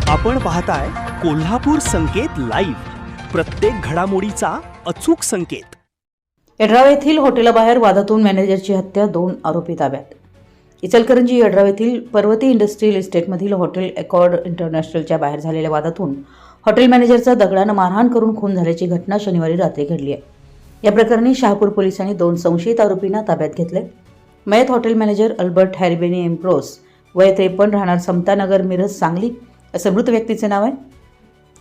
आपण पाहताय कोल्हापूर संकेत लाईव्ह, प्रत्येक घडामोडीचा अचूक संकेत. यड्राव येथील हॉटेलाबाहेर वादातून मॅनेजरची हत्या, 2 आरोपी ताब्यात. इचलकरंजी यड्राव येथील पर्वती इंडस्ट्रियल इस्टेटमधील हॉटेल एकॉर्ड इंटरनॅशनलच्या बाहेर झालेल्या वादातून हॉटेल मॅनेजरचा दगडानं मारहाण करून खून झाल्याची घटना शनिवारी रात्री घडली आहे. या प्रकरणी शहापूर पोलिसांनी 2 संशयित आरोपींना ताब्यात घेतले. मयत हॉटेल मॅनेजर अल्बर्ट हॅरिबेनी एम्प्रोस, वय 53, राहणार समतानगर, मिरज, सांगली असं मृत व्यक्तीचे नाव आहे.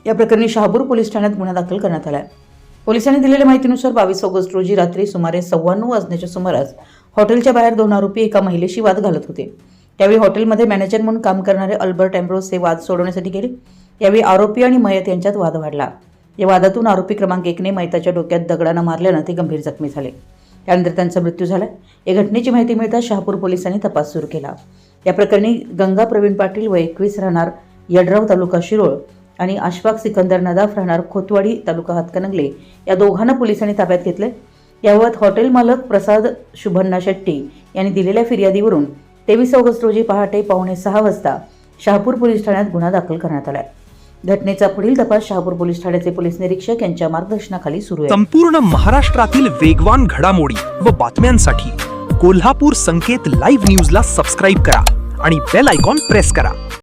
या प्रकरणी शहापूर पोलीस ठाण्यात गुन्हा दाखल करण्यात आला आहे. पोलिसांनी दिलेल्या माहितीनुसार 22 ऑगस्ट रोजी रात्री सुमारे 9:15 वाजण्याच्या सुमारास हॉटेलच्या बाहेर 2 आरोपी एका महिलेशी वाद घालत होते. त्यावेळी हॉटेलमध्ये मॅनेजर म्हणून काम करणारे अल्बर्ट एम्ब्रोस हे वाद सोडवण्यासाठी गेले. यावेळी आरोपी आणि मयत यांच्यात वाद वाढला. या वादातून आरोपी क्रमांक 1ने मयताच्या डोक्यात दगडानं मारल्यानं ते गंभीर जखमी झाले. त्यानंतर त्यांचा मृत्यू झाला. या घटनेची माहिती मिळताच शहापूर पोलिसांनी तपास सुरू केला. या प्रकरणी गंगा प्रवीण पाटील, वय 21, राहणार यड्राव, तालुका शिरोळ आणि अशफाक सिकंदर नदाफ, राहणार खोतवाडी, तालुका हातकणंगले या दोघांना पोलिसांनी ताब्यात घेतले. याबाबत हॉटेल मालक प्रसाद शुभन्ना शेट्टी यांनी दिलेल्या फिर्यादीवरून 23 ऑगस्ट रोजी पहाटे 5:45 वाजता शहापूर पोलीस ठाण्यात गुन्हा दाखल करण्यात आला. घटनेचा पुढील तपास शहापूर पोलीस ठाण्याचे पोलीस निरीक्षक यांच्या मार्गदर्शनाखाली सुरू आहे. संपूर्ण महाराष्ट्रातील वेगवान घडामोडी व बातम्यांसाठी कोल्हापूर संकेत लाईव्ह न्यूजला सबस्क्राईब करा आणि बेल आयकॉन प्रेस करा.